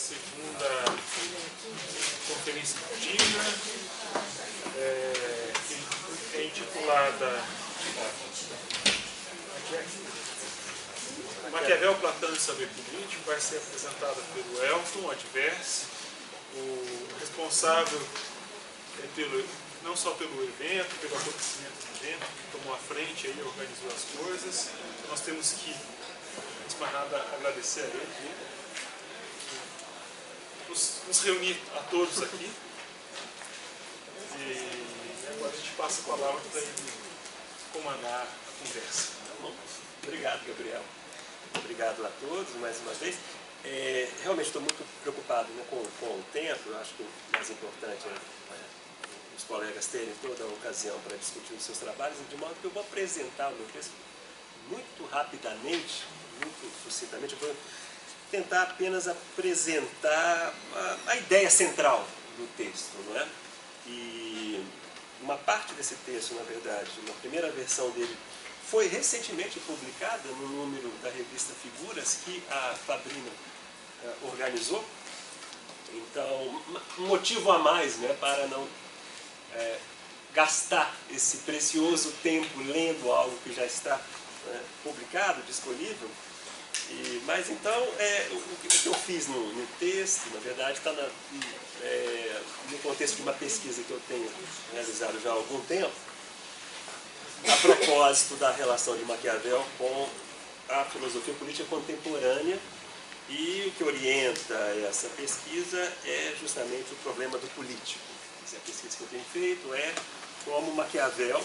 segunda conferência matina, que é intitulada Maquiavel, Platão e Saber Político. Vai ser apresentada pelo Elton Adverse, o responsável não só pelo evento, pelo acontecimento do evento, que tomou a frente e organizou as coisas. Nós temos que, antes de mais nada, agradecer a ele, nos reunir a todos aqui. E agora a gente passa a palavra para ele comandar a conversa. Tá bom? Obrigado, Gabriel. Obrigado a todos mais uma vez. Realmente estou muito preocupado, né, com o tempo. Eu acho que o mais importante é os colegas terem toda a ocasião para discutir os seus trabalhos, de modo que eu vou apresentar o meu texto muito rapidamente, muito sucintamente. Eu vou tentar apenas apresentar a ideia central do texto, não é? E uma parte desse texto, na verdade, uma primeira versão dele, foi recentemente publicada no número da revista Figuras, que a Fabrina organizou. Então, um motivo a mais, né, para não gastar esse precioso tempo lendo algo que já está publicado, disponível. Mas então, o que eu fiz no texto, na verdade, está no contexto de uma pesquisa que eu tenho realizado já há algum tempo, a propósito da relação de Maquiavel com a filosofia política contemporânea, e o que orienta essa pesquisa é justamente o problema do político. A pesquisa que eu tenho feito é como Maquiavel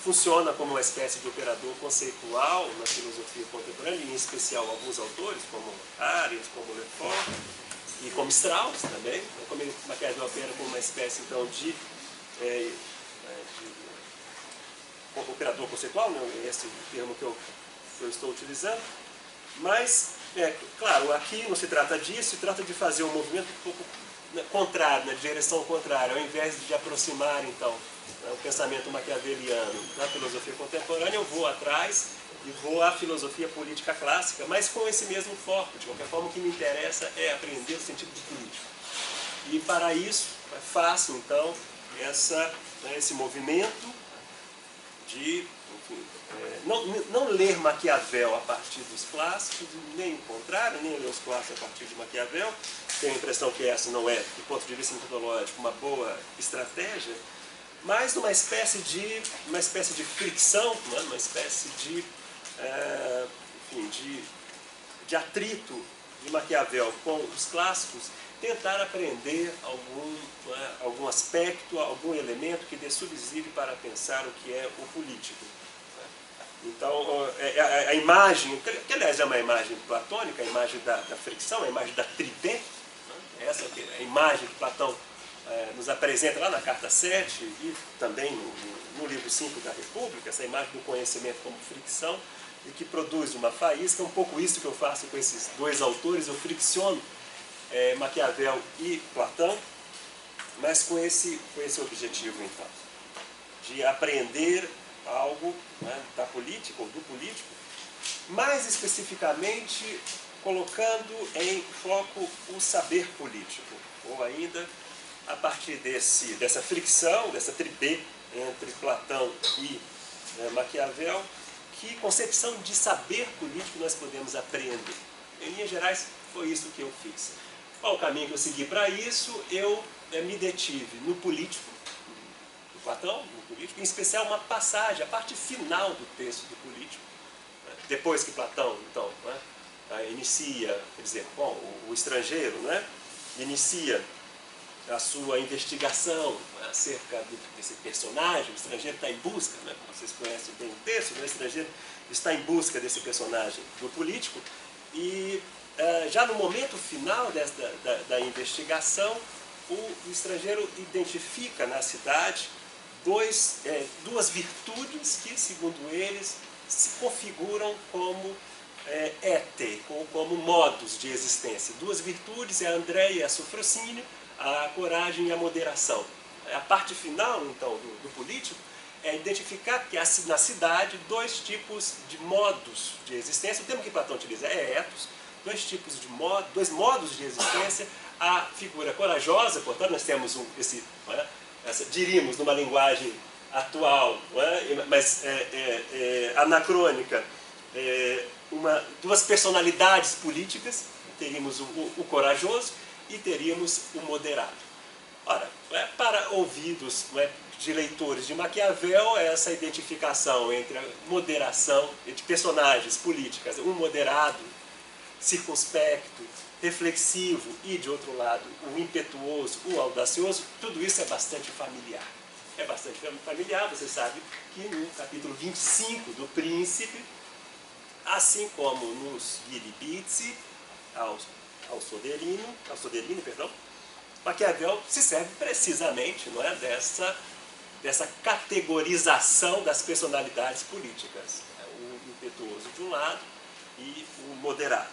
funciona como uma espécie de operador conceitual na filosofia contemporânea, em especial alguns autores, como Arendt, como Le Fort, e como Strauss também, como Maquiavel opera como uma espécie, então, de operador conceitual, né? Esse é o termo que eu estou utilizando. Mas, claro, aqui não se trata disso, se trata de fazer um movimento um pouco contrário, de direção contrária, ao invés de aproximar, então, o pensamento maquiaveliano da filosofia contemporânea, eu vou atrás e vou à filosofia política clássica, mas com esse mesmo foco. De qualquer forma, o que me interessa é aprender o sentido do político. E para isso, faço, então, esse movimento de, enfim, não ler Maquiavel a partir dos clássicos, nem o contrário, nem ler os clássicos a partir de Maquiavel. Tenho a impressão que essa não é, do ponto de vista metodológico, uma boa estratégia, mas uma espécie de fricção, né? Uma espécie de atrito de Maquiavel com os clássicos, tentar aprender algum aspecto, algum elemento que dê subsídio para pensar o que é o político. Então, a imagem, que aliás é uma imagem platônica, a imagem da fricção, a imagem da tripé, essa é a imagem que Platão nos apresenta lá na Carta 7 e também no livro 5 da República, essa imagem do conhecimento como fricção, e que produz uma faísca. É um pouco isso que eu faço com esses dois autores, eu fricciono Maquiavel e Platão, mas com esse objetivo, então, de aprender algo, né, da política ou do político, mais especificamente colocando em foco o saber político, ou ainda a partir dessa fricção, dessa tripé entre Platão e Maquiavel, que concepção de saber político nós podemos aprender. Em linhas gerais, foi isso que eu fiz. Qual o caminho que eu segui para isso? Eu me detive no político, do Platão, no político, em especial uma passagem, a parte final do texto do político, depois que Platão, então, inicia, quer dizer, o estrangeiro, né, inicia a sua investigação acerca desse personagem. O estrangeiro está em busca, né, vocês conhecem bem o texto, né, o estrangeiro está em busca desse personagem do político, e já no momento final da investigação, o estrangeiro identifica na cidade duas virtudes que, segundo eles, se configuram como como modos de existência. Duas virtudes, a Andréia e a sofrocínio, a coragem e a moderação. A parte final, então, do político é identificar que há na cidade dois tipos de modos de existência. O termo que Platão utiliza é ethos, dois modos de existência. A figura corajosa, portanto, nós temos diríamos numa linguagem atual, mas anacrônica, duas personalidades políticas, teríamos o corajoso e teríamos o moderado. Ora, para ouvidos de leitores de Maquiavel, essa identificação entre a moderação de personagens políticas, um moderado, circunspecto, reflexivo e, de outro lado, o impetuoso, o audacioso, tudo isso é bastante familiar. É bastante familiar, você sabe que no capítulo 25 do Príncipe, assim como nos Libidice, ao Soderini, Maquiavel se serve precisamente, não é, dessa categorização das personalidades políticas. O impetuoso de um lado e o moderado.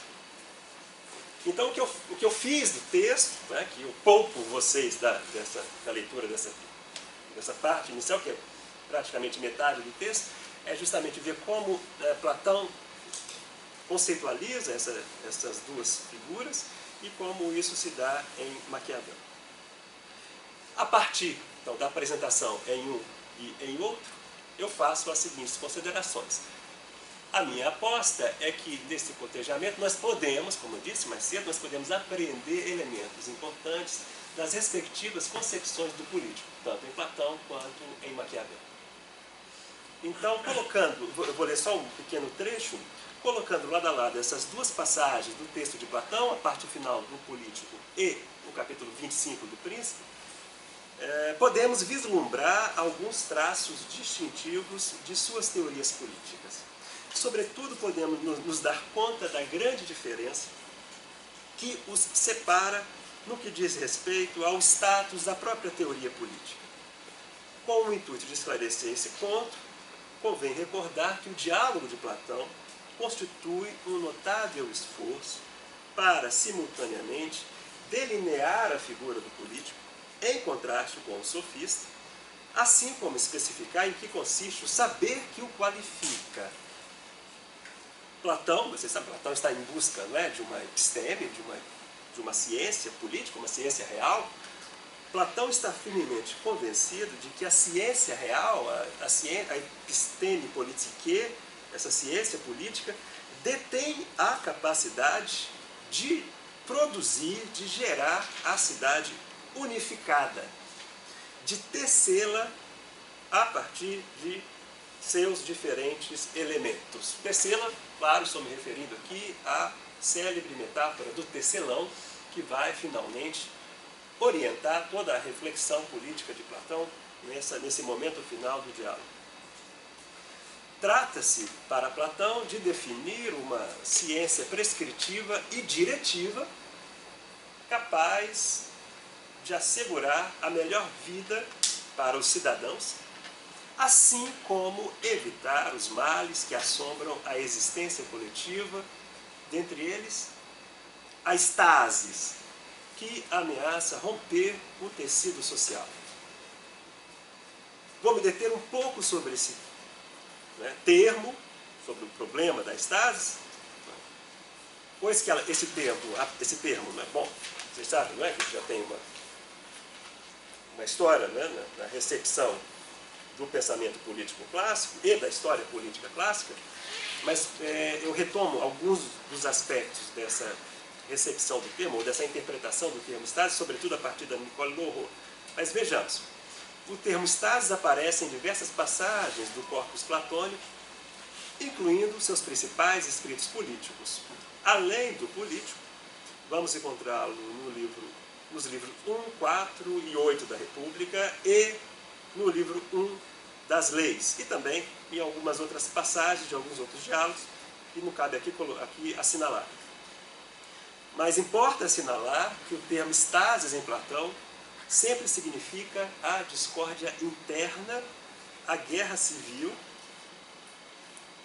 Então, o que eu fiz do texto, que eu poupo vocês da leitura dessa parte inicial, que é praticamente metade do texto, é justamente ver como Platão conceitualiza essas duas figuras e como isso se dá em Maquiavel. A partir então, da apresentação em um e em outro, eu faço as seguintes considerações. A minha aposta é que, nesse cotejamento, nós podemos, como eu disse mais cedo, nós podemos aprender elementos importantes das respectivas concepções do político, tanto em Platão quanto em Maquiavel. Então, eu vou ler só um pequeno trecho, colocando lado a lado essas duas passagens do texto de Platão, a parte final do Político e o capítulo 25 do Príncipe, podemos vislumbrar alguns traços distintivos de suas teorias políticas. Sobretudo, podemos nos dar conta da grande diferença que os separa no que diz respeito ao status da própria teoria política. Com o intuito de esclarecer esse ponto, convém recordar que o diálogo de Platão constitui um notável esforço para, simultaneamente, delinear a figura do político, em contraste com o sofista, assim como especificar em que consiste o saber que o qualifica. Platão, você sabe, Platão está em busca, não é, de uma episteme, de uma ciência política, uma ciência real. Platão está firmemente convencido de que a ciência real, a episteme politique, essa ciência política, detém a capacidade de produzir, de gerar a cidade unificada, de tecê-la a partir de seus diferentes elementos. Tecê-la, claro, estou me referindo aqui à célebre metáfora do tecelão, que vai finalmente orientar toda a reflexão política de Platão nesse momento final do diálogo. Trata-se, para Platão, de definir uma ciência prescritiva e diretiva capaz de assegurar a melhor vida para os cidadãos, assim como evitar os males que assombram a existência coletiva, dentre eles a estasis, que ameaça romper o tecido social. Vou me deter um pouco sobre esse termo, sobre o problema da estasis, pois que esse termo, bom, vocês sabem, não é, que já tem uma história, né, na recepção do pensamento político clássico e da história política clássica, mas eu retomo alguns dos aspectos dessa recepção do termo, ou dessa interpretação do termo estasis, sobretudo a partir da Nicole Lauro. Mas vejamos, o termo estasis aparece em diversas passagens do corpus platônico, incluindo seus principais escritos políticos. Além do político, vamos encontrá-lo nos livros 1, 4 e 8 da República e no livro 1 das Leis, e também em algumas outras passagens de alguns outros diálogos, que não cabe aqui assinalar. Mas importa assinalar que o termo estasis em Platão sempre significa a discórdia interna, a guerra civil,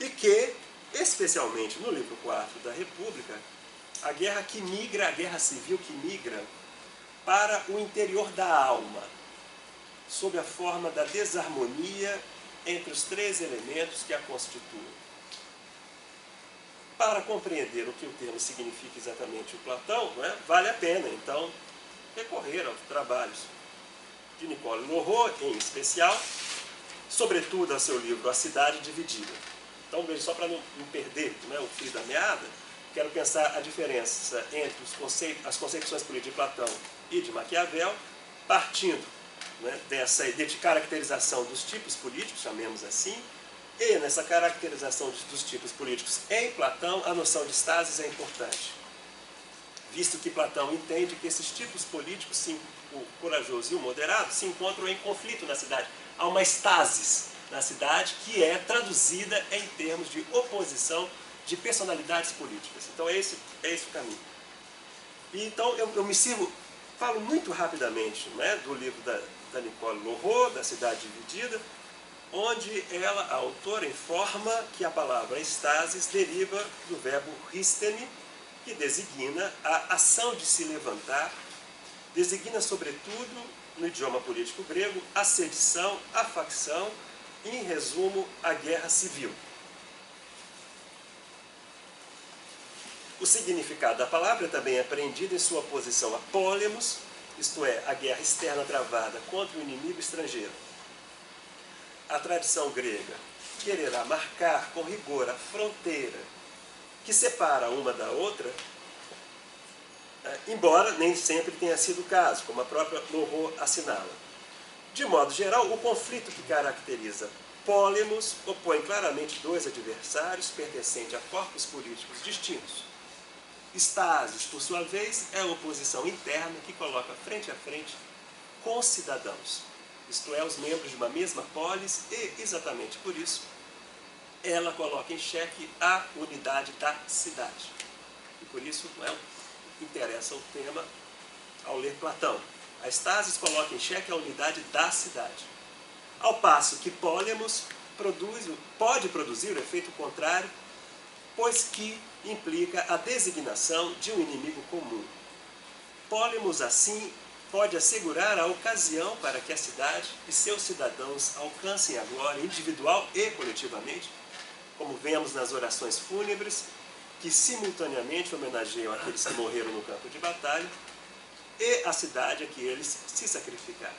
e que, especialmente no livro 4 da República, a guerra civil que migra para o interior da alma, sob a forma da desarmonia entre os três elementos que a constituem. para compreender o que o termo significa exatamente o Platão, não é? Vale a pena, então, recorrer aos trabalhos de Nicole Lorraud, em especial, sobretudo a seu livro A Cidade Dividida. Então, veja, só para não perder, não é, o fio da meada, quero pensar a diferença entre as concepções políticas de Platão e de Maquiavel, partindo, né, de caracterização dos tipos políticos, chamemos assim, e nessa caracterização dos tipos políticos em Platão, a noção de estasis é importante, visto que Platão entende que esses tipos políticos, o corajoso e o moderado, se encontram em conflito na cidade. Há uma estasis na cidade que é traduzida em termos de oposição de personalidades políticas. Então é esse o caminho. E então eu me sirvo, falo muito rapidamente, né, do livro da Nicole Lorraud, Da Cidade Dividida, onde ela, a autora, informa que a palavra estasis deriva do verbo histemi, que designa a ação de se levantar, designa sobretudo, no idioma político grego, a sedição, a facção e, em resumo, a guerra civil. O significado da palavra também é apreendido em sua oposição a polemos, isto é, a guerra externa travada contra o inimigo estrangeiro. A tradição grega quererá marcar com rigor a fronteira que separa uma da outra, embora nem sempre tenha sido o caso, como a própria Lorraud assinala. De modo geral, o conflito que caracteriza Polemos opõe claramente dois adversários pertencentes a corpos políticos distintos. Estasis, por sua vez, é a oposição interna que coloca frente a frente concidadãos, isto é, os membros de uma mesma polis, e, exatamente por isso, ela coloca em xeque a unidade da cidade. E por isso interessa o tema ao ler Platão. A estasis coloca em xeque a unidade da cidade. Ao passo que Polemos pode produzir o efeito contrário, pois que implica a designação de um inimigo comum. Polemos, assim, pode assegurar a ocasião para que a cidade e seus cidadãos alcancem a glória individual e coletivamente, como vemos nas orações fúnebres, que simultaneamente homenageiam aqueles que morreram no campo de batalha, e a cidade a que eles se sacrificaram.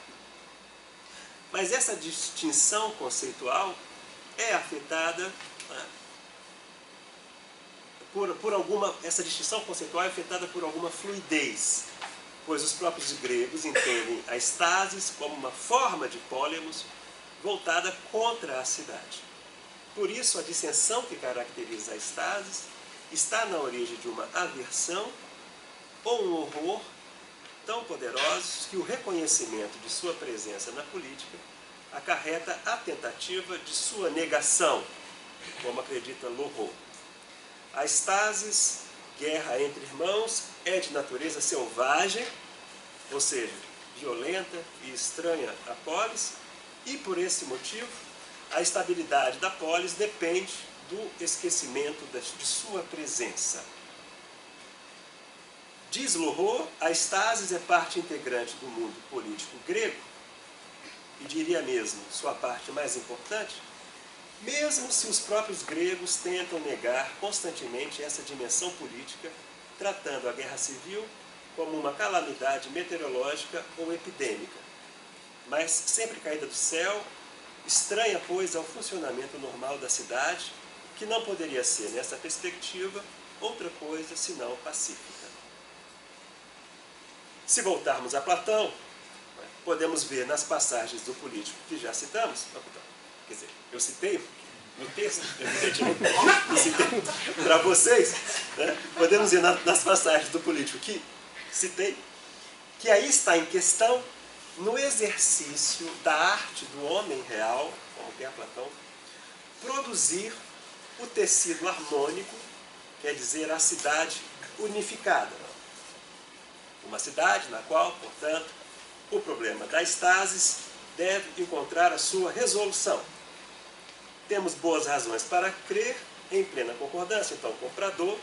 Mas essa distinção conceitual é afetada essa distinção conceitual é afetada por alguma fluidez, pois os próprios gregos entendem a estasis como uma forma de polemos voltada contra a cidade. Por isso, a dissensão que caracteriza a estasis está na origem de uma aversão ou um horror tão poderosos que o reconhecimento de sua presença na política acarreta a tentativa de sua negação, como acredita Lorraud. A estasis, guerra entre irmãos, é de natureza selvagem, ou seja, violenta e estranha à polis, e por esse motivo, a estabilidade da polis depende do esquecimento de sua presença. Diz Lorraud, a estasis é parte integrante do mundo político grego, e diria mesmo sua parte mais importante, mesmo se os próprios gregos tentam negar constantemente essa dimensão política, tratando a guerra civil como uma calamidade meteorológica ou epidêmica, mas sempre caída do céu, estranha, pois, ao funcionamento normal da cidade, que não poderia ser, nessa perspectiva, outra coisa senão pacífica. Se voltarmos a Platão, podemos ver nas passagens do político que já citamos, quer dizer, eu citei no texto, evidentemente, eu citei para vocês, né? Podemos ver nas passagens do político que citei, que aí está em questão, no exercício da arte do homem real, como tem a Platão, produzir o tecido harmônico, quer dizer, a cidade unificada. Uma cidade na qual, portanto, o problema da estasis deve encontrar a sua resolução. Temos boas razões para crer, em plena concordância, então, com Pradot,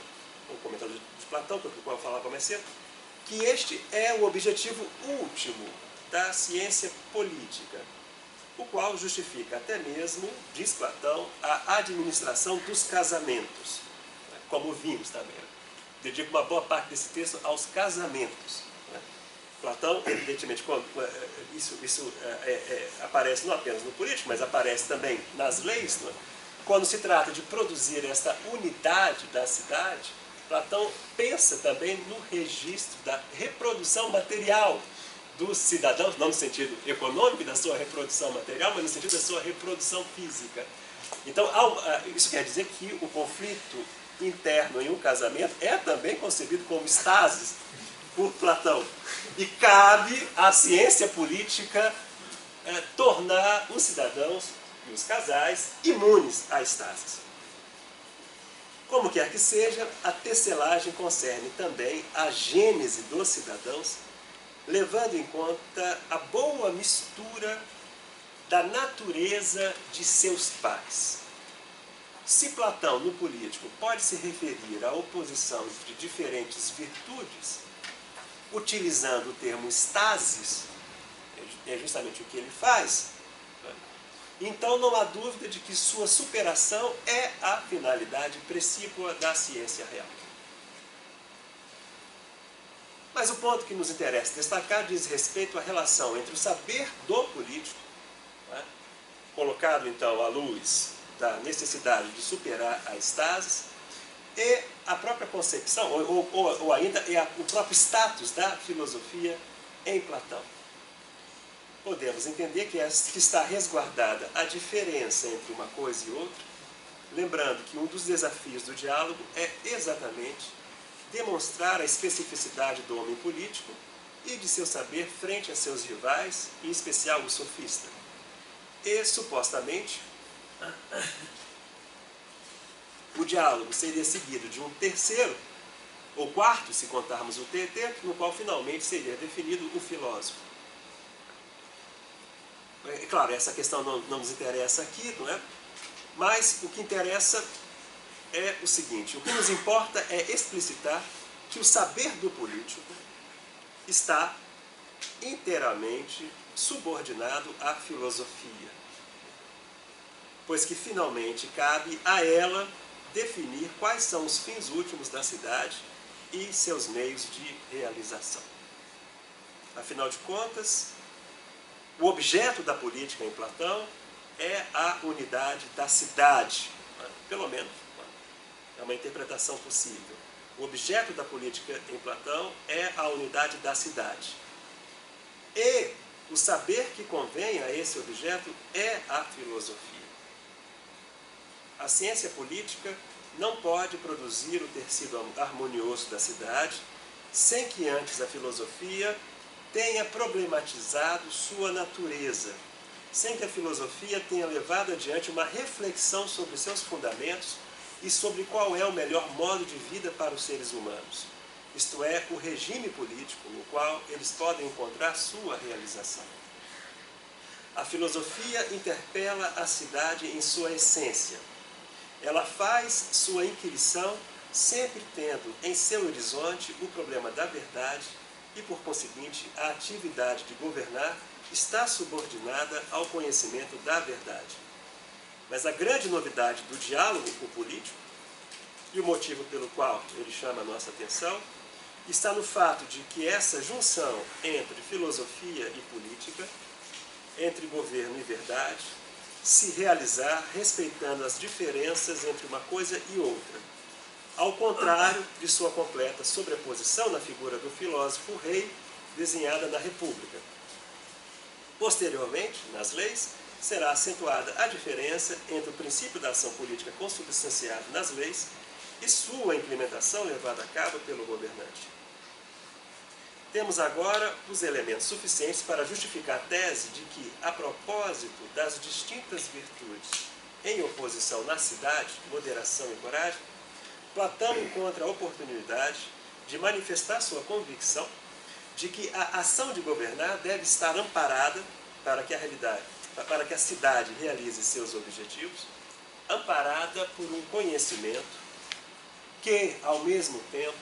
o comentador de Platão, com o qual eu falava mais cedo, que este é o objetivo último da ciência política, o qual justifica até mesmo, diz Platão, a administração dos casamentos. como vimos também. Dedico uma boa parte desse texto aos casamentos. Né? Platão, evidentemente, isso aparece não apenas no político, mas aparece também nas leis. Né? Quando se trata de produzir esta unidade da cidade, Platão pensa também no registro da reprodução material dos cidadãos, não no sentido econômico da sua reprodução material, mas no sentido da sua reprodução física. Então, isso quer dizer que o conflito interno em um casamento é também concebido como estasis por Platão. E cabe à ciência política tornar os cidadãos e os casais imunes à estasis. Como quer que seja, a tecelagem concerne também a gênese dos cidadãos, levando em conta a boa mistura da natureza de seus pares. Se Platão, no político, pode se referir à oposição de diferentes virtudes, utilizando o termo stasis, é justamente o que ele faz, então não há dúvida de que sua superação é a finalidade precípua da ciência real. Mas o ponto que nos interessa destacar diz respeito à relação entre o saber do político, né, colocado então à luz da necessidade de superar a estasis, e a própria concepção, ou ainda o próprio status da filosofia em Platão. Podemos entender que está resguardada a diferença entre uma coisa e outra, lembrando que um dos desafios do diálogo é exatamente demonstrar a especificidade do homem político e de seu saber frente a seus rivais, em especial o sofista. E, supostamente, o diálogo seria seguido de um terceiro, ou quarto, se contarmos o tempo, no qual finalmente seria definido o filósofo. É claro, essa questão não nos interessa aqui, não é? Mas o que interessa é o seguinte: o que nos importa é explicitar que o saber do político está inteiramente subordinado à filosofia, pois que finalmente cabe a ela definir quais são os fins últimos da cidade e seus meios de realização. Afinal de contas, o objeto da política em Platão é a unidade da cidade, pelo menos é uma interpretação possível. O objeto da política em Platão é a unidade da cidade. E o saber que convém a esse objeto é a filosofia. A ciência política não pode produzir o tecido harmonioso da cidade sem que antes a filosofia tenha problematizado sua natureza, sem que a filosofia tenha levado adiante uma reflexão sobre seus fundamentos e sobre qual é o melhor modo de vida para os seres humanos, isto é, o regime político no qual eles podem encontrar sua realização. A filosofia interpela a cidade em sua essência. Ela faz sua inquirição sempre tendo em seu horizonte o problema da verdade e, por conseguinte, a atividade de governar está subordinada ao conhecimento da verdade. Mas a grande novidade do diálogo com o político, e o motivo pelo qual ele chama a nossa atenção, está no fato de que essa junção entre filosofia e política, entre governo e verdade, se realizar respeitando as diferenças entre uma coisa e outra, ao contrário de sua completa sobreposição na figura do filósofo rei desenhada na República. Posteriormente, nas leis, será acentuada a diferença entre o princípio da ação política consubstanciado nas leis e sua implementação levada a cabo pelo governante. Temos agora os elementos suficientes para justificar a tese de que, a propósito das distintas virtudes em oposição na cidade, moderação e coragem, Platão encontra a oportunidade de manifestar sua convicção de que a ação de governar deve estar amparada para que a cidade realize seus objetivos, amparada por um conhecimento que, ao mesmo tempo,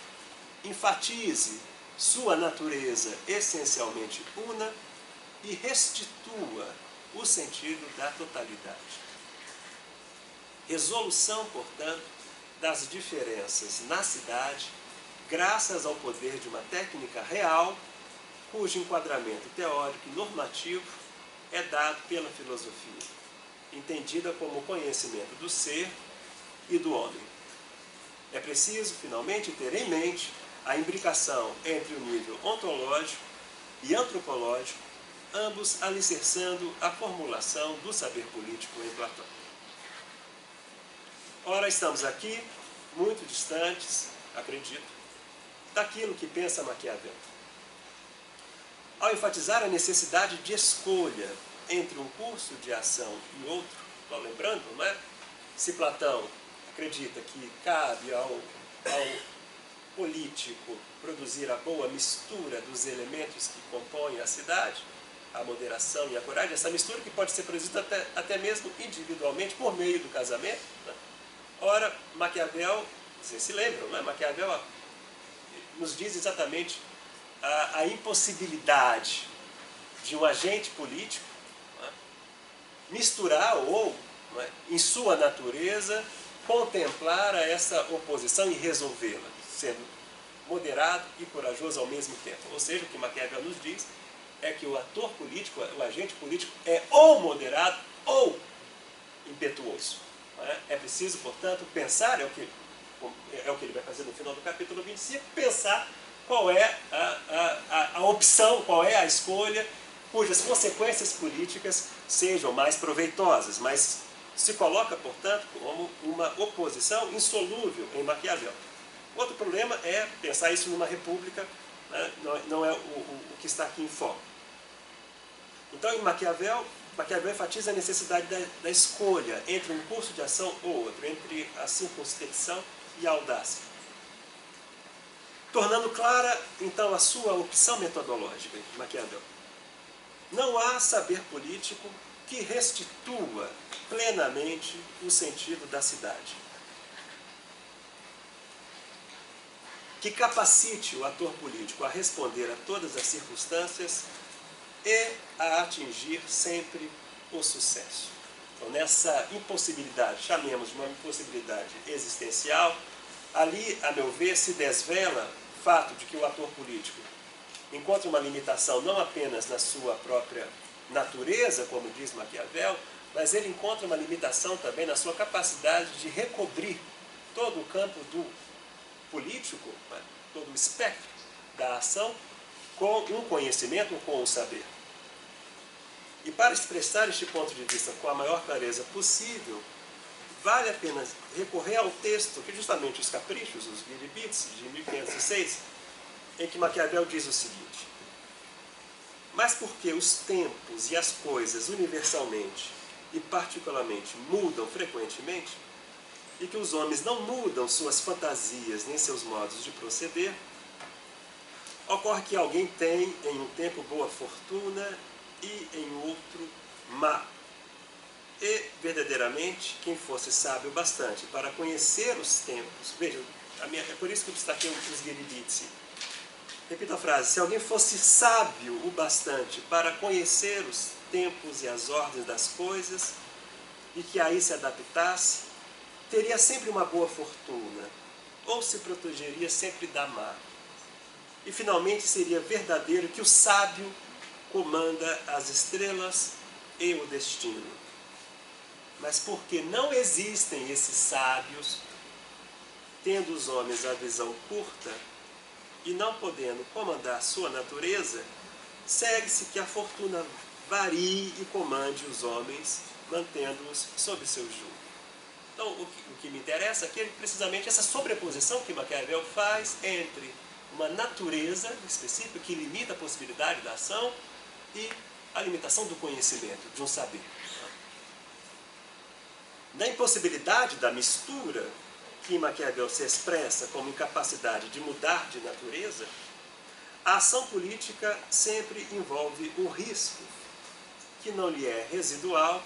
enfatize sua natureza essencialmente una e restitua o sentido da totalidade. Resolução, portanto, das diferenças na cidade, graças ao poder de uma técnica real, cujo enquadramento teórico e normativo é dado pela filosofia, entendida como conhecimento do ser e do homem. É preciso, finalmente, ter em mente a imbricação entre o nível ontológico e antropológico, ambos alicerçando a formulação do saber político em Platão. Ora, estamos aqui, muito distantes, acredito, daquilo que pensa Maquiavel. Ao enfatizar a necessidade de escolha entre um curso de ação e outro, lembrando, não é? Se Platão acredita que cabe ao político produzir a boa mistura dos elementos que compõem a cidade, a moderação e a coragem, essa mistura que pode ser produzida até mesmo individualmente por meio do casamento. Né? Ora, Maquiavel, vocês se lembram, né? Maquiavel nos diz exatamente a impossibilidade de um agente político, né, misturar ou, né, em sua natureza, contemplar essa oposição e resolvê-la, sendo moderado e corajoso ao mesmo tempo. Ou seja, o que Maquiavel nos diz é que o ator político, o agente político, é ou moderado ou impetuoso. Né? É preciso, portanto, pensar, é o que ele vai fazer no final do capítulo 25, pensar qual é a opção, qual é a escolha, cujas consequências políticas sejam mais proveitosas, mas se coloca, portanto, como uma oposição insolúvel em Maquiavel. Outro problema é pensar isso numa república, né, não é o que está aqui em foco. Então, em Maquiavel enfatiza a necessidade da escolha entre um curso de ação ou outro, entre a circunspecção e a audácia. Tornando clara, então, a sua opção metodológica de Maquiavel. Não há saber político que restitua plenamente o sentido da cidade, que capacite o ator político a responder a todas as circunstâncias e a atingir sempre o sucesso. Então, nessa impossibilidade, chamemos de uma impossibilidade existencial, ali, a meu ver, se desvela o fato de que o ator político encontra uma limitação não apenas na sua própria natureza, como diz Maquiavel, mas ele encontra uma limitação também na sua capacidade de recobrir todo o campo do político, todo o espectro da ação, com um conhecimento, com um saber. E para expressar este ponto de vista com a maior clareza possível, vale a pena recorrer ao texto, que justamente os Caprichos, os Gilibits, de 1506, em que Maquiavel diz o seguinte: mas porque os tempos e as coisas universalmente e particularmente mudam frequentemente, e que os homens não mudam suas fantasias nem seus modos de proceder, ocorre que alguém tem em um tempo boa fortuna e em outro má. E, verdadeiramente, quem fosse sábio bastante para conhecer os tempos, veja, é por isso que eu destaquei os Gilibitsi. Repito a frase: se alguém fosse sábio o bastante para conhecer os tempos e as ordens das coisas, e que aí se adaptasse, teria sempre uma boa fortuna, ou se protegeria sempre da má. E finalmente seria verdadeiro que o sábio comanda as estrelas e o destino. Mas porque não existem esses sábios, tendo os homens a visão curta e não podendo comandar sua natureza, segue-se que a fortuna varie e comande os homens, mantendo-os sob seu jugo. Então, o que me interessa aqui é precisamente essa sobreposição que Maquiavel faz entre uma natureza específica que limita a possibilidade da ação e a limitação do conhecimento, de um saber. Na impossibilidade da mistura, que em Maquiavel se expressa como incapacidade de mudar de natureza, a ação política sempre envolve o risco, que não lhe é residual,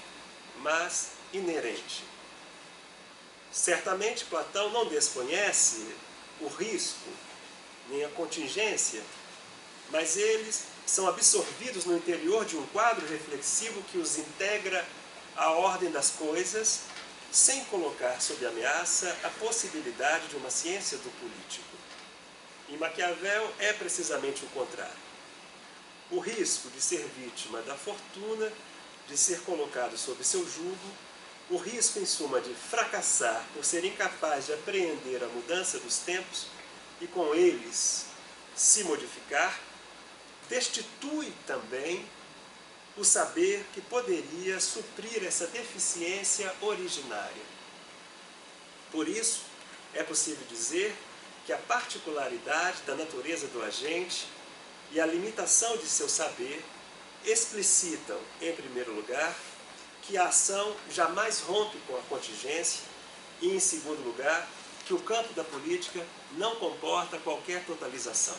mas inerente. Certamente Platão não desconhece o risco, nem a contingência, mas eles são absorvidos no interior de um quadro reflexivo que os integra à ordem das coisas sem colocar sob ameaça a possibilidade de uma ciência do político. Em Maquiavel é precisamente o contrário. O risco de ser vítima da fortuna, de ser colocado sob seu jugo, o risco, em suma, de fracassar por ser incapaz de apreender a mudança dos tempos e com eles se modificar, destitui também o saber que poderia suprir essa deficiência originária. Por isso, é possível dizer que a particularidade da natureza do agente e a limitação de seu saber explicitam, em primeiro lugar, que a ação jamais rompe com a contingência e, em segundo lugar, que o campo da política não comporta qualquer totalização.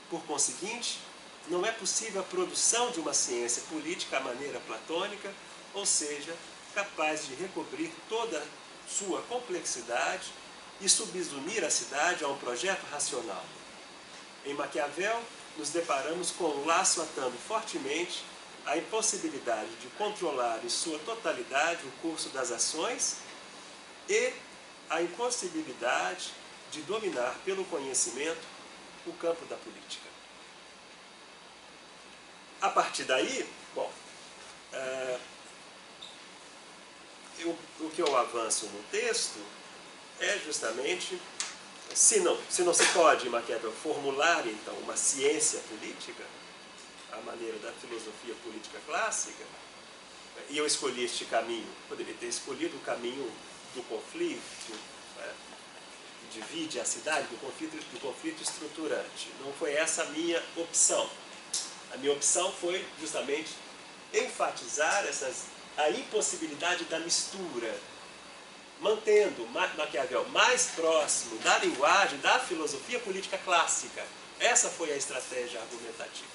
Por conseguinte, não é possível a produção de uma ciência política à maneira platônica, ou seja, capaz de recobrir toda sua complexidade e subsumir a cidade a um projeto racional. Em Maquiavel, nos deparamos com o laço atando fortemente a impossibilidade de controlar em sua totalidade o curso das ações e a impossibilidade de dominar pelo conhecimento o campo da política. A partir daí, bom, o que eu avanço no texto é justamente, se não se pode, em Maquiavel, formular, então, uma ciência política, à maneira da filosofia política clássica, e eu escolhi este caminho, poderia ter escolhido o caminho do conflito, que divide a cidade, do conflito estruturante. Não foi essa a minha opção. A minha opção foi justamente enfatizar a impossibilidade da mistura, mantendo Maquiavel mais próximo da linguagem da filosofia política clássica. Essa foi a estratégia argumentativa.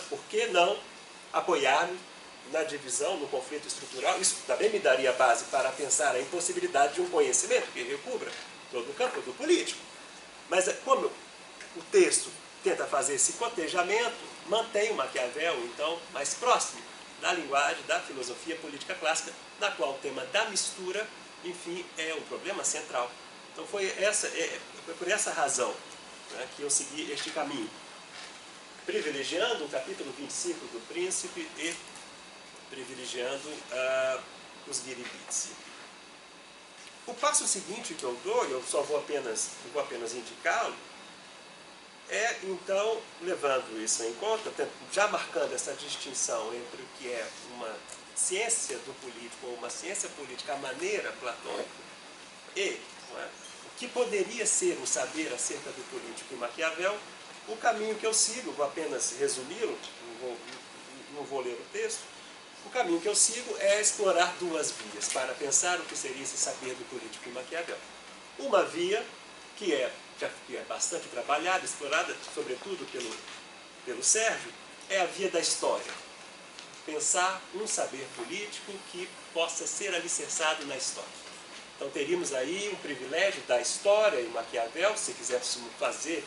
Por que não apoiar-me na divisão, no conflito estrutural? Isso também me daria base para pensar a impossibilidade de um conhecimento que recubra todo o campo do político. Mas como o texto tenta fazer esse cotejamento, mantém o Maquiavel, então, mais próximo da linguagem da filosofia política clássica, na qual o tema da mistura, enfim, é um problema central. Então foi por essa razão, né, que eu segui este caminho, privilegiando o capítulo 25 do Príncipe e privilegiando os Giribizi. O passo seguinte que eu dou, eu só vou apenas indicá-lo, é, então, levando isso em conta, já marcando essa distinção entre o que é uma ciência do político ou uma ciência política à maneira platônica e o que poderia ser o saber acerca do político em Maquiavel, o caminho que eu sigo, vou apenas resumi-lo, não vou ler o texto, o caminho que eu sigo é explorar duas vias para pensar o que seria esse saber do político em Maquiavel. Uma via que é bastante trabalhada, explorada, sobretudo pelo Sérgio, é a via da história. Pensar um saber político que possa ser alicerçado na história. Então teríamos aí um privilégio da história em Maquiavel, se quiséssemos fazer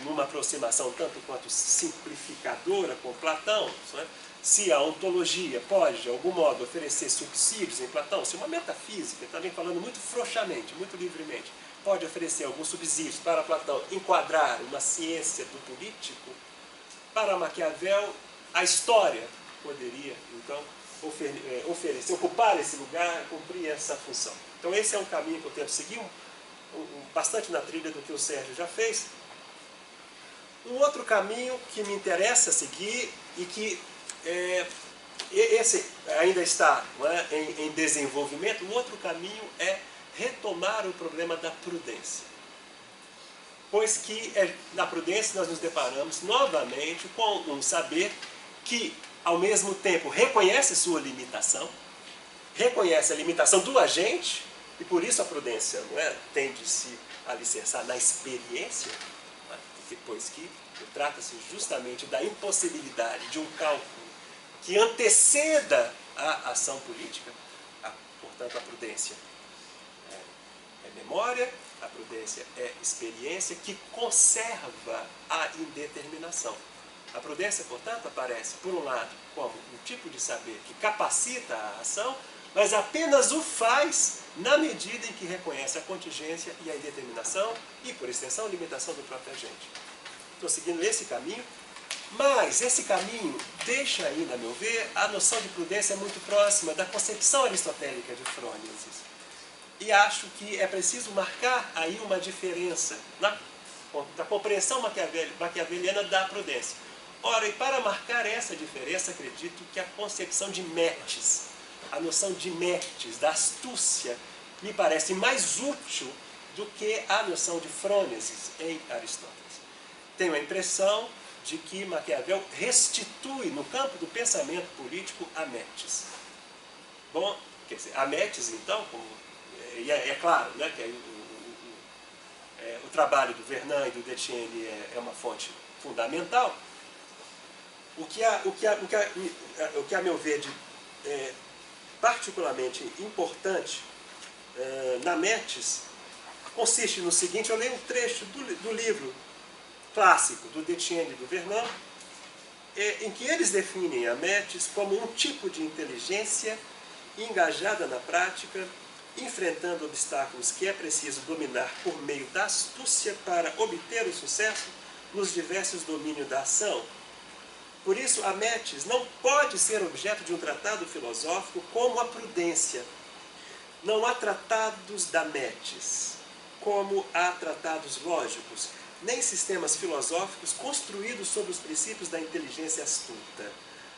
numa aproximação tanto quanto simplificadora com Platão, não é? Se a ontologia pode, de algum modo, oferecer subsídios em Platão, se uma metafísica, também falando muito frouxamente, muito livremente, pode oferecer alguns subsídios para Platão enquadrar uma ciência do político, para Maquiavel a história poderia, então, oferecer, ocupar esse lugar, cumprir essa função. Então esse é um caminho que eu tento seguir, bastante na trilha do que o Sérgio já fez. Um outro caminho que me interessa seguir e que esse ainda está, não é, em desenvolvimento, um outro caminho é retomar o problema da prudência. Pois que na prudência nós nos deparamos novamente com um saber que, ao mesmo tempo, reconhece sua limitação, reconhece a limitação do agente, e por isso a prudência, não é, tende a se alicerçar na experiência, não é, depois que trata-se justamente da impossibilidade de um cálculo que anteceda a ação política. Portanto, a prudência é memória, a prudência é experiência que conserva a indeterminação. A prudência, portanto, aparece, por um lado, como um tipo de saber que capacita a ação, mas apenas o faz na medida em que reconhece a contingência e a indeterminação e, por extensão, a limitação do próprio agente. Estou seguindo esse caminho, mas esse caminho deixa ainda, a meu ver, a noção de prudência muito próxima da concepção aristotélica de Frôniasis. E acho que é preciso marcar aí uma diferença da compreensão maquiaveliana da prudência. Ora, e para marcar essa diferença, acredito que a concepção de Metis, a noção de Metis, da astúcia, me parece mais útil do que a noção de Frôniasis em Aristóteles. Tenho a impressão de que Maquiavel restitui no campo do pensamento político a Metis. Bom, quer dizer, a Metis, então, e é claro, né, que o trabalho do Vernon e do Detienne é uma fonte fundamental. O que a meu ver, particularmente importante na Metis consiste no seguinte: eu leio um trecho do livro clássico do Detienne e do Vernon, em que eles definem a Metis como um tipo de inteligência engajada na prática, enfrentando obstáculos que é preciso dominar por meio da astúcia para obter o sucesso nos diversos domínios da ação. Por isso, a Metis não pode ser objeto de um tratado filosófico como a prudência. Não há tratados da Metis, como há tratados lógicos, nem sistemas filosóficos construídos sobre os princípios da inteligência astuta.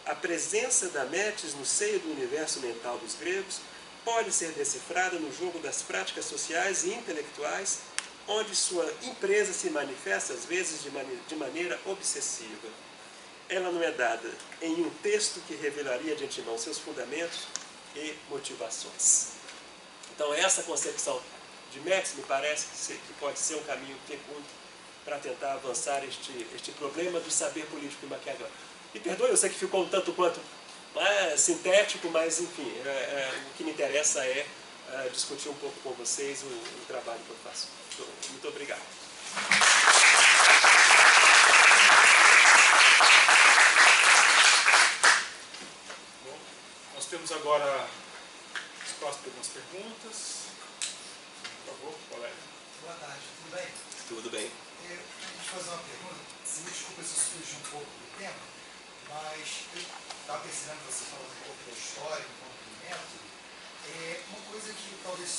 A presença da Metis no seio do universo mental dos gregos pode ser decifrada no jogo das práticas sociais e intelectuais, onde sua empresa se manifesta às vezes de maneira obsessiva. Ela não é dada em um texto que revelaria de antemão seus fundamentos e motivações. Então, essa concepção de Metis me parece que pode ser um caminho fecundo para tentar avançar este problema do saber político em Maquiavel. Me perdoe, eu sei que ficou um tanto quanto sintético, mas, enfim, o que me interessa é discutir um pouco com vocês o trabalho que eu faço. Muito obrigado. Nós temos agora espaço para algumas perguntas. Por favor, colega. Boa tarde, tudo bem? Tudo bem. Eu queria te fazer uma pergunta. Me desculpa se isso fugiu um pouco do tema, mas eu estava percebendo você falando um pouco da história, um pouco do método. Uma coisa que talvez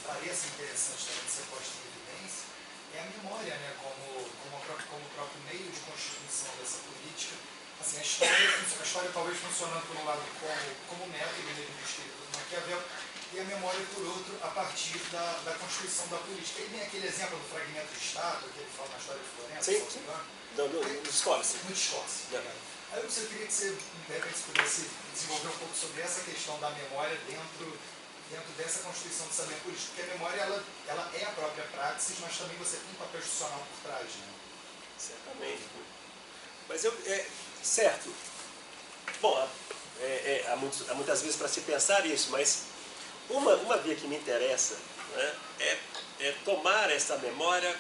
pareça interessante também ser posta em evidência é a memória, né, como o próprio meio de constituição dessa política. Assim, a história talvez funcionando por um lado como método mesmo do escrito do Maquiavel, e a memória, por outro, a partir da constituição da política. E vem aquele exemplo do fragmento de estátua, que ele fala na história de Florença, No Discourse. No Discourse. Aí eu queria que você, de repente, pudesse desenvolver um pouco sobre essa questão da memória dentro dessa constituição do saber político, porque a memória ela é a própria praxis, mas também você tem um papel institucional por trás, né? Certamente. Mas certo. Bom, há muitas vezes para se pensar isso, mas uma via que me interessa, né, é tomar essa memória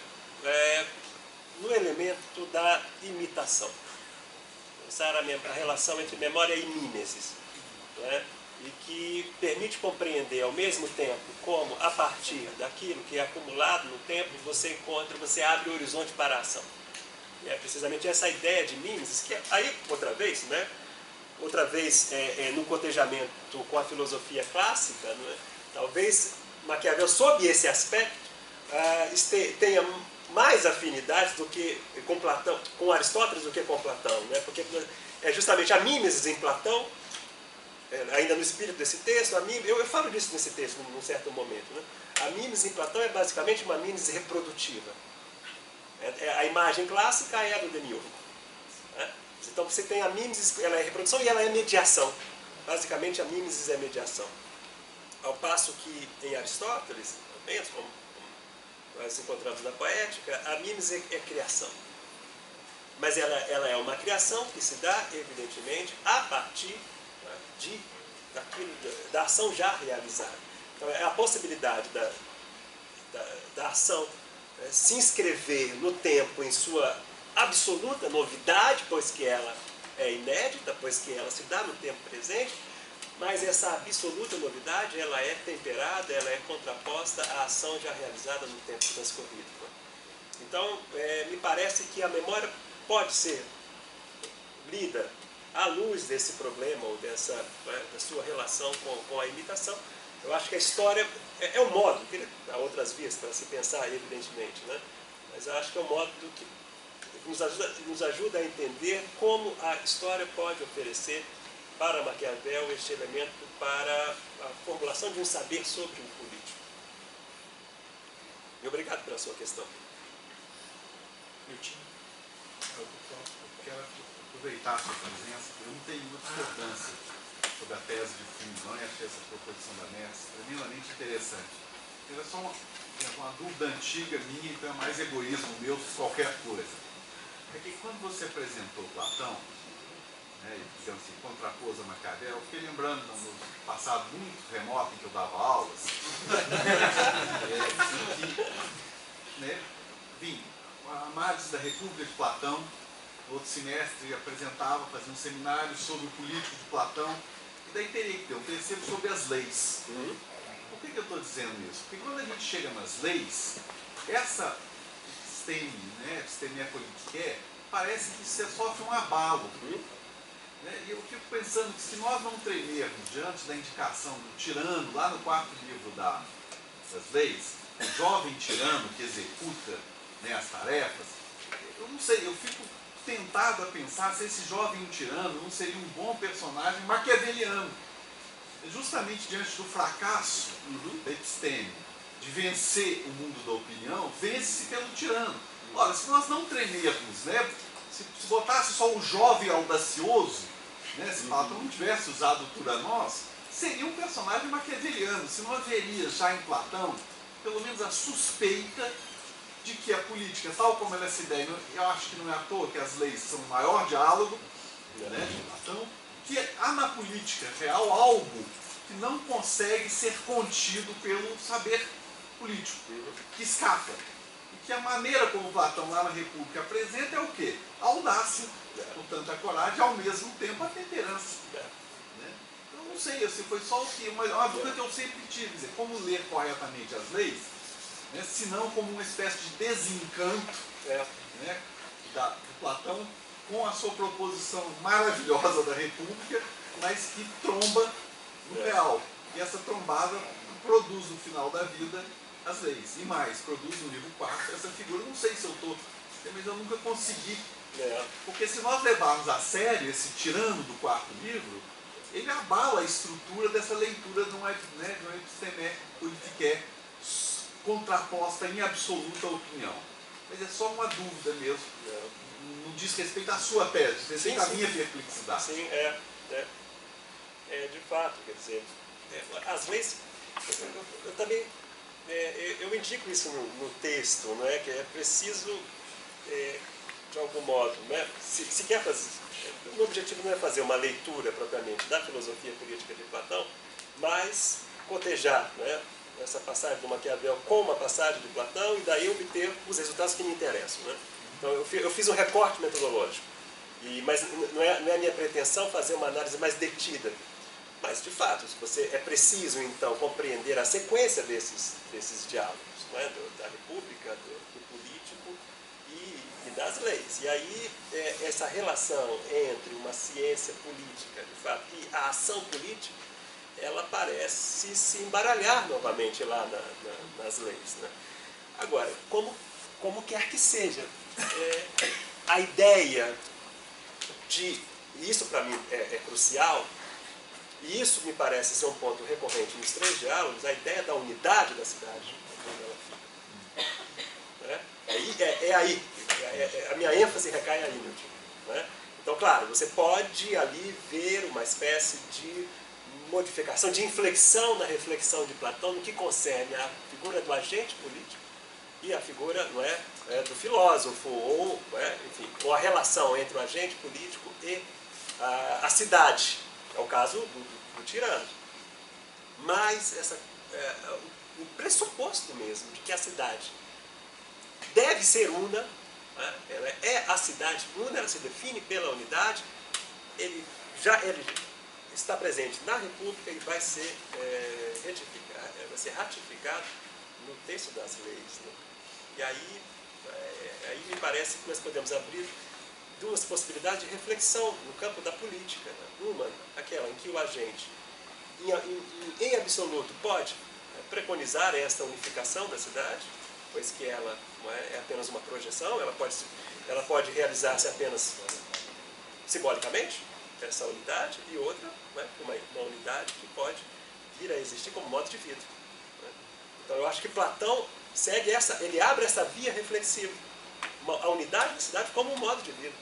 no elemento da imitação. Pensar a relação entre memória e mímesis, né, e que permite compreender ao mesmo tempo como, a partir daquilo que é acumulado no tempo, você abre o horizonte para a ação. E é precisamente essa ideia de mímesis, que aí, outra vez, no cotejamento com a filosofia clássica, né, talvez Maquiavel, sob esse aspecto, tenha mais afinidades do que com Aristóteles do que com Platão, né, porque é justamente a mímesis em Platão, ainda no espírito desse texto, eu falo disso nesse texto num certo momento, né, a mímesis em Platão é basicamente uma mímesis reprodutiva. A imagem clássica é a do demiurgo. Né? Então você tem a mímesis, ela é reprodução e ela é mediação. Basicamente a mímesis é mediação. Ao passo que em Aristóteles, menos como nós encontramos na poética, a mímesis é criação. Mas ela é uma criação que se dá, evidentemente, a partir da ação já realizada. Então é a possibilidade da ação se inscrever no tempo em sua absoluta novidade, pois que ela é inédita, pois que ela se dá no tempo presente, mas essa absoluta novidade, ela é temperada, ela é contraposta à ação já realizada no tempo transcorrido. Então, me parece que a memória pode ser lida à luz desse problema, ou da sua relação com a imitação. Eu acho que a história é um modo, há outras vias para se pensar, evidentemente, né? Mas eu acho que é um modo que nos ajuda a entender como a história pode oferecer para Maquiavel este elemento para a formulação de um saber sobre o político. E obrigado pela sua questão. Eu quero aproveitar a sua presença. Eu não tenho muita importância sobre a tese de fundo, não, e achei essa proposição da Merz tremendamente interessante. Era só uma dúvida antiga minha, então é mais egoísmo meu do que qualquer coisa. É que quando você apresentou Platão, né, e, digamos assim, contrapôs a Maquiavel, eu fiquei lembrando no passado muito remoto em que eu dava aulas, a análise da República de Platão, no outro semestre apresentava, fazia um seminário sobre o político de Platão, e daí teria que ter um terceiro sobre as leis. Por que eu estou dizendo isso? Porque quando a gente chega nas leis, essa episteme politiquae, parece que você sofre um abalo. E eu fico pensando que se nós não tremermos diante da indicação do tirano, lá no 4º livro das leis, o jovem tirano que executa, né, as tarefas, eu não sei, eu fico tentado a pensar se esse jovem tirano não seria um bom personagem maquiaveliano. Justamente diante do fracasso da episteme, de vencer o mundo da opinião, vence-se pelo tirano. Ora, se nós não tremermos, né, se botasse só o jovem audacioso, né, se Platão não tivesse usado o Turanos, seria um personagem maquiaveliano. Se não haveria já em Platão, pelo menos a suspeita de que a política, tal como ela se dá, eu acho que não é à toa que as leis são o maior diálogo, né, de Platão, que há na política real algo que não consegue ser contido pelo saber político, que escapa. E que a maneira como Platão lá na República apresenta é o quê? A audácia, portanto a coragem, ao mesmo tempo a temperança. Né? Eu não sei, se foi só o que uma dúvida que eu sempre tive, dizer, como ler corretamente as leis, né, se não como uma espécie de desencanto, né, do Platão com a sua proposição maravilhosa da República, mas que tromba no real. E essa trombada produz no final da vida as leis. E mais, produz no livro 4 essa figura. Não sei se eu estou, mas eu nunca consegui. Porque se nós levarmos a sério esse tirano do 4º livro, ele abala a estrutura dessa leitura de uma episteme politiquae contraposta em absoluta opinião. Mas é só uma dúvida mesmo. Não diz respeito à sua tese, diz respeito à minha perplexidade. Sim, de fato, quer dizer, as leis, eu também, eu indico isso no texto, não é? Que é preciso, de algum modo, né? Se quer fazer, o objetivo não é fazer uma leitura propriamente da filosofia política de Platão, mas cotejar, né, essa passagem do Maquiavel com uma passagem de Platão e daí obter os resultados que me interessam. Né? Então eu fiz um recorte metodológico, mas não é a minha pretensão fazer uma análise mais detida. Mas, de fato, é preciso, então, compreender a sequência desses diálogos, não é? Da República, do político e das leis. E aí, essa relação entre uma ciência política, de fato, e a ação política, ela parece se embaralhar novamente lá nas leis. Né? Agora, como quer que seja, a ideia de, e isso para mim é crucial, e isso me parece ser um ponto recorrente nos 3 diálogos, a ideia da unidade da cidade. É aí, a minha ênfase recai aí, meu tio. Né? Então, claro, você pode ali ver uma espécie de modificação, de inflexão na reflexão de Platão no que concerne a figura do agente político e a figura, não é, do filósofo, ou, enfim, ou a relação entre o agente político e a cidade. É o caso do tirano. Mas o pressuposto mesmo de que a cidade deve ser una, ela é a cidade una, ela se define pela unidade, ele está presente na República e vai ser, vai ser ratificado no texto das leis. Né? E aí me parece que nós podemos abrir duas possibilidades de reflexão no campo da política. Né? Uma, aquela em que o agente, em absoluto, pode preconizar esta unificação da cidade, pois que ela não é apenas uma projeção, ela pode realizar-se apenas simbolicamente, essa unidade, e outra, uma unidade que pode vir a existir como modo de vida. Né? Então eu acho que Platão segue ele abre essa via reflexiva, a unidade da cidade como um modo de vida.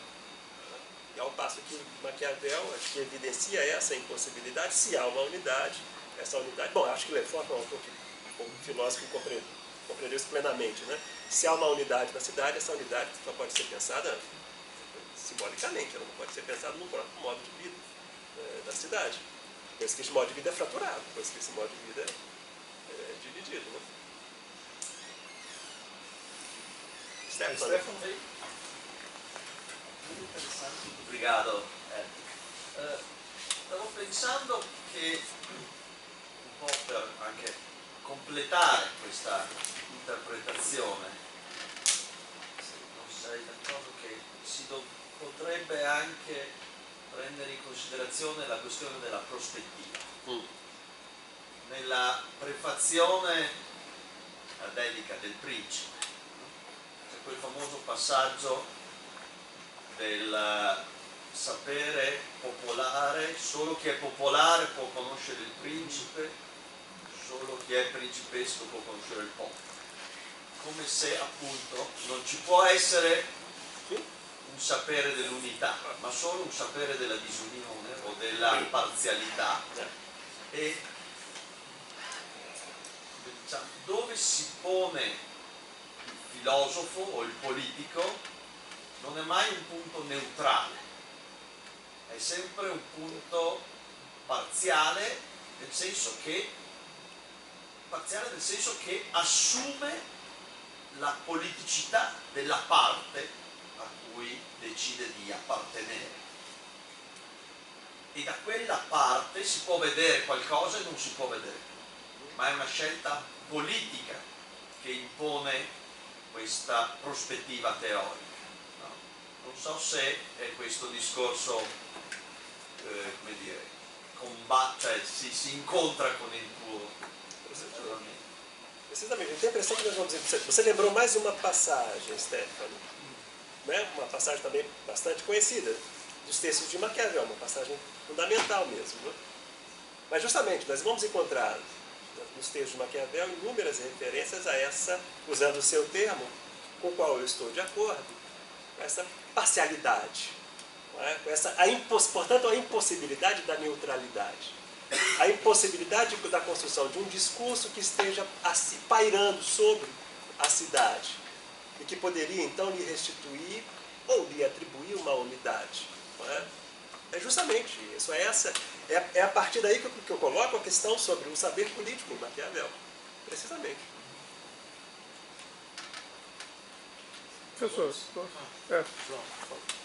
E ao passo que Maquiavel acho que evidencia essa impossibilidade, se há uma unidade, essa unidade... Bom, acho que Lefort é um autor que, como filósofo, compreendeu isso plenamente. Né? Se há uma unidade na cidade, essa unidade só pode ser pensada simbolicamente, ela não pode ser pensada no próprio modo de vida da cidade. Pois que esse modo de vida é fraturado, pois que esse modo de vida é dividido. Né? Stefano. Obrigado. Stavo pensando che un po' per anche completare questa interpretazione, se non sei d'accordo, che potrebbe anche prendere in considerazione la questione della prospettiva. Nella prefazione a dedica del Principe c'è quel famoso passaggio del sapere popolare: solo chi è popolare può conoscere il principe, solo chi è principesco può conoscere il popolo. Come se appunto non ci può essere un sapere dell'unità, ma solo un sapere della disunione o della parzialità. E diciamo, dove si pone il filosofo o il politico non è mai un punto neutrale, è sempre un punto parziale, nel senso che assume la politicità della parte a cui decide di appartenere. E da quella parte si può vedere qualcosa e non si può vedere, ma è una scelta politica che impone questa prospettiva teorica. Non so se questo discorso, come dire, si incontra com il tuo ragionamento. Precisamente, eu tenho a impressão que nós vamos dizer, você lembrou mais uma passagem, Stefano, né? Uma passagem também bastante conhecida dos textos de Maquiavel, uma passagem fundamental mesmo. Né? Mas justamente, nós vamos encontrar nos textos de Maquiavel inúmeras referências a essa, usando o seu termo, com o qual eu estou de acordo, essa parcialidade, não é? Portanto, a impossibilidade da neutralidade, a impossibilidade da construção de um discurso que esteja pairando sobre a cidade e que poderia então lhe restituir ou lhe atribuir uma unidade. Não é? É justamente isso, é a partir daí que eu coloco a questão sobre o saber político em Maquiavel, precisamente. Professor,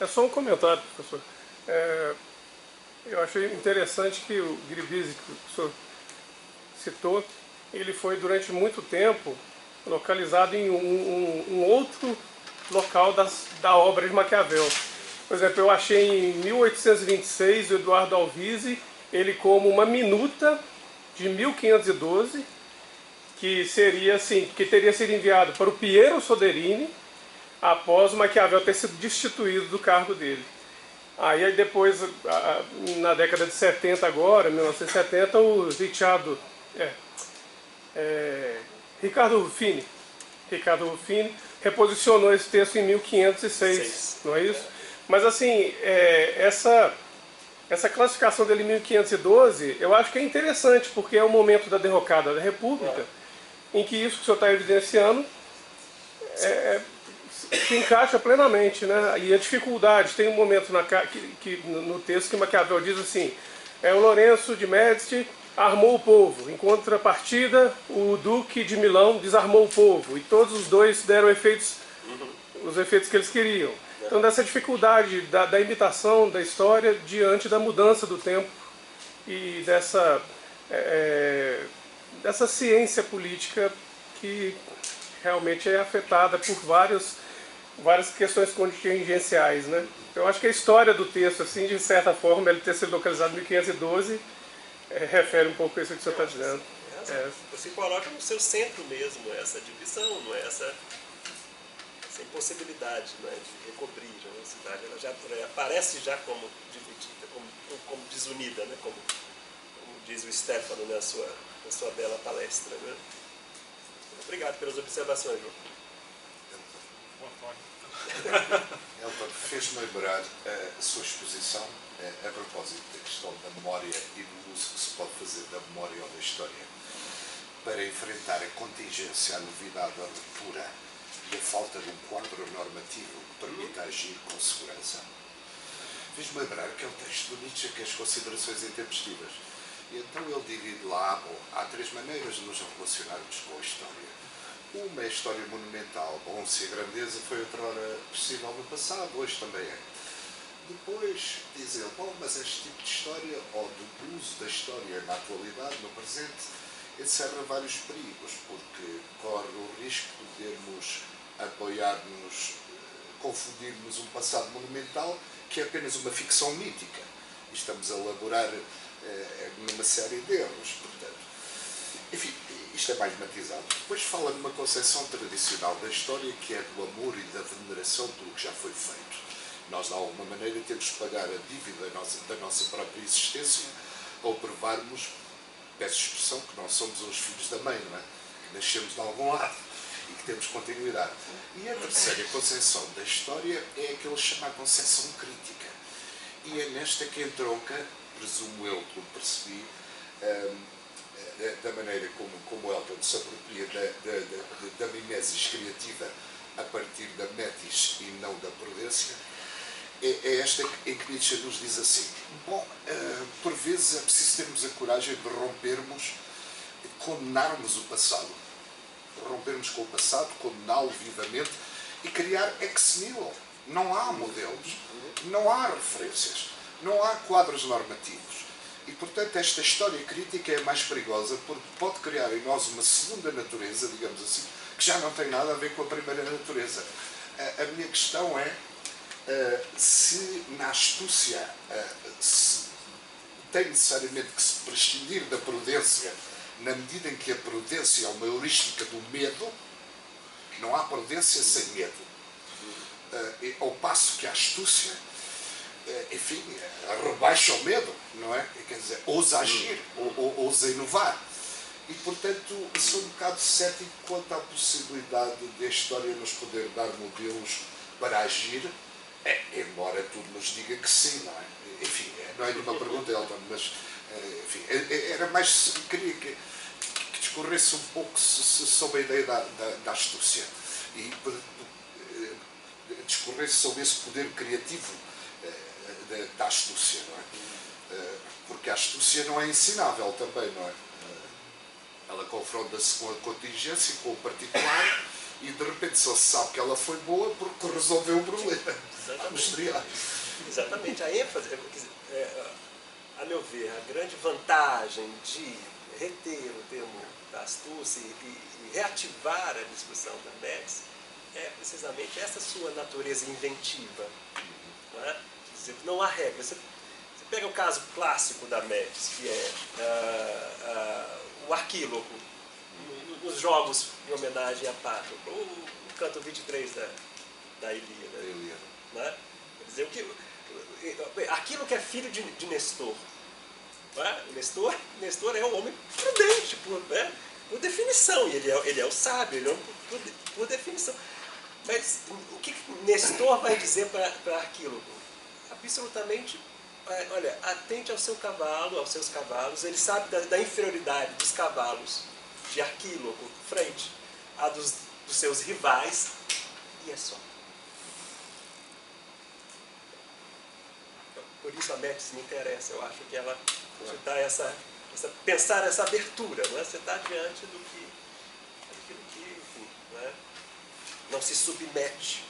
é só um comentário, professor. Eu achei interessante que o Gribisi, que o professor citou, ele foi durante muito tempo localizado em um outro local da obra de Maquiavel. Por exemplo, eu achei em 1826 o Eduardo Alvise, ele como uma minuta de 1512, que seria assim, que teria sido enviado para o Piero Soderini, após o Maquiavel ter sido destituído do cargo dele. Aí depois, na década de 70 agora, 1970, o Ricardo Ruffini reposicionou esse texto em 1506, não é isso? Mas assim, essa classificação dele em 1512, eu acho que é interessante, porque é o momento da derrocada da República, em que isso que o senhor está evidenciando se encaixa plenamente, né? E a dificuldade, tem um momento no texto que Maquiavel diz assim: o Lourenço de Médici armou o povo, em contrapartida o Duque de Milão desarmou o povo, e todos os dois deram os efeitos que eles queriam. Então, dessa dificuldade da imitação da história diante da mudança do tempo e dessa ciência política que realmente é afetada por várias questões contingenciais, né? Eu acho que a história do texto, assim, de certa forma, ele ter sido localizado em 1512, refere um pouco a isso que você está dizendo. Você coloca no seu centro mesmo essa divisão, não é? essa impossibilidade, não é? De recobrir a cidade. Ela já aparece já como dividida, como desunida, né? Como diz o Stefano na sua bela palestra. Né? Obrigado pelas observações, João. Elton, fez-me lembrar a sua exposição a propósito da questão da memória e do uso que se pode fazer da memória ou da história para enfrentar a contingência, a novidade, a ruptura e a falta de um quadro normativo que permita agir com segurança. Fez-me lembrar aquele texto do Nietzsche que é as considerações intempestivas. E então ele divide lá, há 3 maneiras de nos relacionarmos com a história. Uma é a história monumental. Bom, se a grandeza foi outrora possível no passado, hoje também é. Depois diz ele, bom, mas este tipo de história, ou do uso da história na atualidade, no presente, encerra vários perigos, porque corre o risco de podermos apoiar-nos, confundirmos um passado monumental que é apenas uma ficção mítica. E estamos a elaborar numa série de erros, portanto. Enfim, isto é mais matizado. Depois fala numa concepção tradicional da história que é do amor e da veneração pelo que já foi feito. Nós, de alguma maneira, temos que pagar a dívida da nossa própria existência ao provarmos, peço expressão, que nós somos os filhos da mãe, não é? Que nascemos de algum lado e que temos continuidade. E a terceira concepção da história é aquilo que chama a concepção crítica. E é nesta que entronca, presumo eu, que eu percebi, da maneira como Elton se apropria da mimesis criativa a partir da metis e não da prudência, é esta em que Nietzsche nos diz assim, bom, por vezes é preciso termos a coragem de rompermos, condenarmos o passado, rompermos com o passado, condená-lo vivamente e criar ex nihilo. Não há modelos, não há referências, não há quadros normativos. E, portanto, esta história crítica é mais perigosa porque pode criar em nós uma segunda natureza, digamos assim, que já não tem nada a ver com a primeira natureza. A minha questão é se na astúcia se tem necessariamente que se prescindir da prudência na medida em que a prudência é uma heurística do medo, não há prudência sem medo. Ao passo que a astúcia, enfim, rebaixa o medo, não é? Quer dizer, ousa agir, ousa inovar. E, portanto, sou um bocado cético quanto à possibilidade de a história nos poder dar modelos para agir, embora tudo nos diga que sim, não é? Enfim, não é nenhuma pergunta, Elton, mas, enfim, era mais, queria que discorresse um pouco sobre a ideia da astúcia e discorresse sobre esse poder criativo da astúcia, não é? Porque a astúcia não é ensinável também, não é? Ela confronta-se com a contingência, com o particular, e de repente só se sabe que ela foi boa porque resolveu o problema. Exatamente. A ênfase, a meu ver, a grande vantagem de reter o termo da astúcia e reativar a discussão da Métis é precisamente essa sua natureza inventiva. Não é? Quer dizer, não há regra. Você pega o caso clássico da Métis, que é o Arquíloco, nos jogos em homenagem a Patroclo, o canto 23 da Ilíada. Né? Quer dizer, aquilo que é filho de Nestor. Né? Nestor é um homem prudente, por definição, ele é o sábio, ele é por definição. Mas o que Nestor vai dizer para Arquíloco? Absolutamente, olha, atente ao seu cavalo, aos seus cavalos, ele sabe da inferioridade dos cavalos de Arquíloco frente a dos seus rivais, e é só. Por isso a Métis me interessa, eu acho que ela te dá pensar essa abertura, não é? Você está diante daquilo que, enfim, não se submete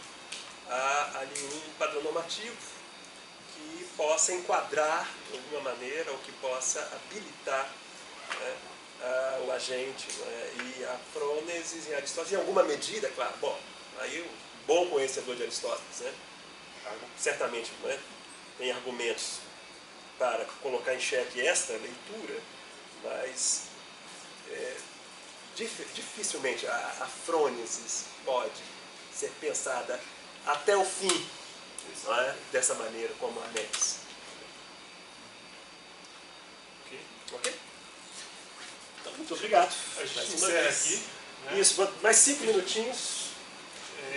a nenhum padrão normativo que possa enquadrar de alguma maneira, ou que possa habilitar, né, o agente, né, e a frônesis em Aristóteles, em alguma medida, claro, aí o bom conhecedor de Aristóteles, né, certamente, né, tem argumentos para colocar em xeque esta leitura, mas dificilmente a frônesis pode ser pensada até o fim, não é? Dessa maneira como a Anéis. Ok? Então, muito obrigado. A gente Mais uma encerra vez. aqui. Né? Isso, mais 5 minutinhos.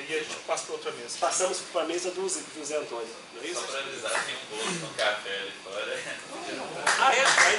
E a gente passa para outra mesa. Passamos para a mesa do Zé Antônio. Não é isso? Só para avisar, tem um bolo com café ali fora. Ah, é? Aí,